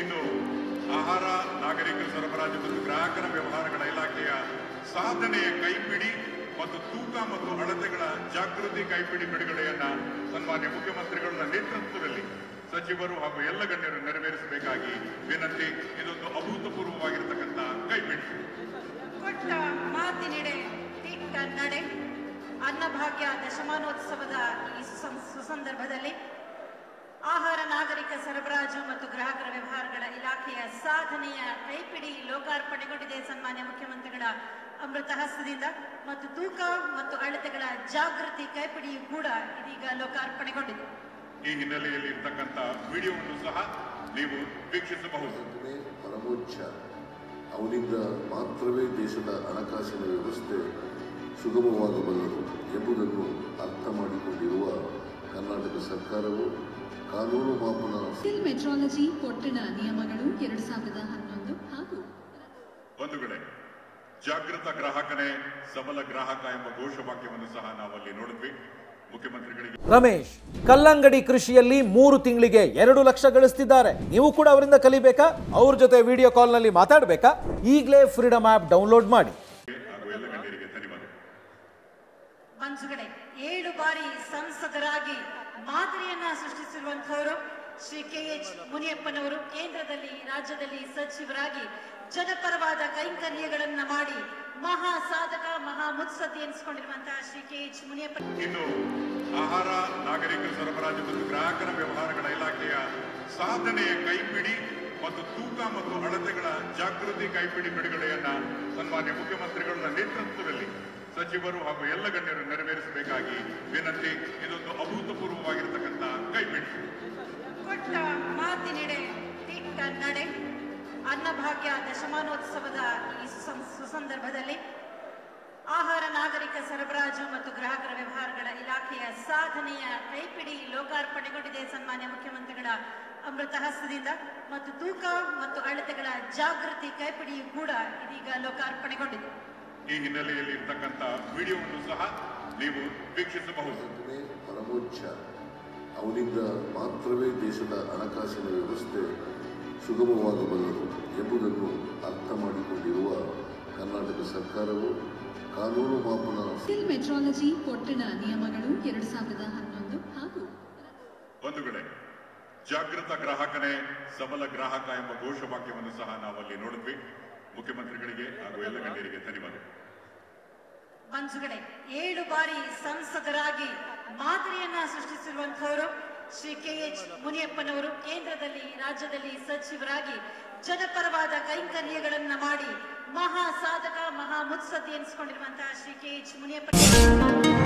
ಇನ್ನು ಆಹಾರ ನಾಗರಿಕ ಸರಬರಾಜು ಮತ್ತು ಗ್ರಾಹಕರ ವ್ಯವಹಾರಗಳ ಇಲಾಖೆಯ ಸಾಧನೆಯ ಕೈಪಿಡಿ ಮತ್ತು ತೂಕ ಮತ್ತು ಅಳತೆಗಳ ಜಾಗೃತಿ ಕೈಪಿಡಿ ಬಿಡುಗಡೆಯನ್ನ ಸನ್ಮಾನ್ಯ ಮುಖ್ಯಮಂತ್ರಿಗಳ ನೇತೃತ್ವದಲ್ಲಿ ಸಚಿವರು ಹಾಗೂ ಎಲ್ಲ ಗಣ್ಯರು ನೆರವೇರಿಸಬೇಕಾಗಿ ವಿನಂತಿ. ಇದೊಂದು ಅಭೂತಪೂರ್ವವಾಗಿರತಕ್ಕಂಥ ಕೈಪಿಡಿ. ಕೊಟ್ಟ ಮಾತಿನೆಡೆ ದಿಟ್ಟ ನಡೆ. ಅನ್ನಭಾಗ್ಯ ದಶಮಾನೋತ್ಸವದ ಈ ಸುಸಂದರ್ಭದಲ್ಲಿ ಆಹಾರ ನಾಗರಿಕ ಸರಬರಾಜು ಮತ್ತು ಗ್ರಾಹಕರ ವ್ಯವಹಾರಗಳ ಇಲಾಖೆಯ ಸಾಧನೆಯ ಕೈಪಿಡಿ ಲೋಕಾರ್ಪಣೆಗೊಂಡಿದೆ ಸನ್ಮಾನ್ಯ ಮುಖ್ಯಮಂತ್ರಿಗಳ ಅಮೃತ ಹಸ್ತದಿಂದ. ಮತ್ತು ತೂಕ ಮತ್ತು ಅಳತೆಗಳ ಜಾಗೃತಿ ಕೈಪಿಡಿಯು ಕೂಡ ಇದೀಗ ಲೋಕಾರ್ಪಣೆಗೊಂಡಿದೆ. ಈ ಹಿನ್ನೆಲೆಯಲ್ಲಿ ಇರ್ತಕ್ಕಂಥ ವಿಡಿಯೋವನ್ನು ಸಹ ನೀವು ವೀಕ್ಷಿಸಬಹುದು. ಪರಮೋಚ್ಚ, ಅವನಿಂದ ಮಾತ್ರವೇ ದೇಶದ ಹಣಕಾಸಿನ ವ್ಯವಸ್ಥೆ ಸುಗಮವಾಗಬಲ್ಲದು ಎಂಬುದನ್ನು ಅರ್ಥ ಮಾಡಿಕೊಂಡಿರುವ ಕರ್ನಾಟಕ ಸರ್ಕಾರವು ಕಾನೂನು ಮಾಪನ ಮೆಟ್ರಾಲಜಿ ಪೊಟ್ಟಣ ನಿಯಮಗಳು 2011 ಹಾಗೂ ಬಂಧುಗಳೇ, ಜಾಗೃತ ಗ್ರಾಹಕನೇ ಸಬಲ ಗ್ರಾಹಕ ಎಂಬ ಘೋಷವಾಕ್ಯವನ್ನು ಸಹ ನಾವಲ್ಲಿ ನೋಡಿದ್ವಿ. ಮುಖ್ಯಮಂತ್ರಿಗಳಿಗೆ ರಮೇಶ್ ಕಲ್ಲಂಗಡಿ ಕೃಷಿಯಲ್ಲಿ 3 ತಿಂಗಳಿಗೆ 2 ಲಕ್ಷ ಗಳಿಸ್ತಿದ್ದಾರೆ. ನೀವು ಕೂಡ ಅವರಿಂದ ಕಲಿಬೇಕಾ? ಅವ್ರ ಜೊತೆ ವಿಡಿಯೋ ಕಾಲ್ ನಲ್ಲಿ ಮಾತಾಡಬೇಕಾ? ಈಗಲೇ ಫ್ರೀಡಮ್ ಆಪ್ ಡೌನ್ಲೋಡ್ ಮಾಡಿ. ಮಂಜುಗಡೆ 7 ಬಾರಿ ಸಂಸದರಾಗಿ ಮಾದರಿಯನ್ನ ಸೃಷ್ಟಿಸಿರುವಂತಹವರು ಶ್ರೀ KH ಮುನಿಯಪ್ಪನವರು. ಕೇಂದ್ರದಲ್ಲಿ ರಾಜ್ಯದಲ್ಲಿ ಸಚಿವರಾಗಿ ಜನಪರವಾದ ಕೈಂಕರ್ಯಗಳನ್ನ ಮಾಡಿ ಮಹಾ ಸಾಧಕ ಮಹಾ ಮುತ್ಸದ್ದಿ ಎನಿಸಿಕೊಂಡಿರುವಂತಹ ಶ್ರೀ KH ಮುನಿಯಪ್ಪ. ಇನ್ನು ಆಹಾರ ನಾಗರಿಕ ಸರಬರಾಜು ಮತ್ತು ಗ್ರಾಹಕರ ವ್ಯವಹಾರಗಳ ಇಲಾಖೆಯ ಸಾಧನೆಯ ಕೈಪಿಡಿ ಮತ್ತು ತೂಕ ಮತ್ತು ಅಳತೆಗಳ ಜಾಗೃತಿ ಕೈಪಿಡಿ ಬಿಡುಗಡೆಯನ್ನ ಸನ್ಮಾನ್ಯ ಮುಖ್ಯಮಂತ್ರಿಗಳ ನೇತೃತ್ವದಲ್ಲಿ ಸಚಿವರು ಹಾಗೂ ಎಲ್ಲ ಗಣ್ಯರು ನೆರವೇರಿಸಬೇಕಾಗಿ ವಿನಂತಿ. ಇದೊಂದು ಅಭೂತಪೂರ್ವವಾಗಿರತಕ್ಕಂಥ ಕೈಪಿಡಿ. ಕೊಟ್ಟ ಮಾತಿನೆಡೆ ದಿಟ್ಟ ನಡೆ. ಅನ್ನಭಾಗ್ಯ ದಶಮಾನೋತ್ಸವದ ಈ ಸುಸಂದರ್ಭದಲ್ಲಿ ಆಹಾರ ನಾಗರಿಕ ಸರಬರಾಜು ಮತ್ತು ಗ್ರಾಹಕರ ವ್ಯವಹಾರಗಳ ಇಲಾಖೆಯ ಸಾಧನೆಯ ಕೈಪಿಡಿ ಲೋಕಾರ್ಪಣೆಗೊಂಡಿದೆ ಸನ್ಮಾನ್ಯ ಮುಖ್ಯಮಂತ್ರಿಗಳ ಅಮೃತ ಹಸ್ತದಿಂದ. ಮತ್ತು ತೂಕ ಮತ್ತು ಅಳತೆಗಳ ಜಾಗೃತಿ ಕೈಪಿಡಿಯು ಕೂಡ ಇದೀಗ ಲೋಕಾರ್ಪಣೆಗೊಂಡಿದೆ. ಈ ಹಿನ್ನೆಲೆಯಲ್ಲಿ ಇರ್ತಕ್ಕಂಥ ವಿಡಿಯೋವನ್ನು ಸಹ ನೀವು ವೀಕ್ಷಿಸಬಹುದು. ಪರಮೋಚ್ಚ, ಅವನಿಂದ ಮಾತ್ರವೇ ದೇಶದ ಹಣಕಾಸಿನ ವ್ಯವಸ್ಥೆ ಸುಗಮವಾಗಬಲ್ಲದು ಎಂಬುದನ್ನು ಅರ್ಥ ಮಾಡಿಕೊಂಡಿರುವ ಕರ್ನಾಟಕ ಸರ್ಕಾರವು ಕಾನೂನು ಮಾಪನ ಮೆಟ್ರಾಲಜಿ ಪೊಟ್ಟಣ ನಿಯಮಗಳು 2011 ಹಾಗೂ ಬಂಧುಗಳೇ, ಜಾಗೃತ ಗ್ರಾಹಕನೇ ಸಬಲ ಗ್ರಾಹಕ ಎಂಬ ಘೋಷವಾಕ್ಯವನ್ನು ಸಹ ನಾವಲ್ಲಿ ನೋಡಿದ್ವಿ. ಮುಖ್ಯಮಂತ್ರಿಗಳಿಗೆ ಹಾಗೂ ಎಲ್ಲ ಗಣ್ಯರಿಗೆ ಧನ್ಯವಾದ. ಮಂಜುಗಡೆ 7 ಬಾರಿ ಸಂಸದರಾಗಿ ಮಾದರಿಯನ್ನ ಸೃಷ್ಟಿಸಿರುವಂತಹವರು ಶ್ರೀ KH ಮುನಿಯಪ್ಪನವರು. ಕೇಂದ್ರದಲ್ಲಿ ರಾಜ್ಯದಲ್ಲಿ ಸಚಿವರಾಗಿ ಜನಪರವಾದ ಕೈಂಕರ್ಯಗಳನ್ನ ಮಾಡಿ ಮಹಾ ಸಾಧಕ ಮಹಾ ಮುತ್ಸದ್ದಿ ಎನಿಸಿಕೊಂಡಿರುವಂತಹ ಶ್ರೀ KH ಮುನಿಯಪ್ಪ.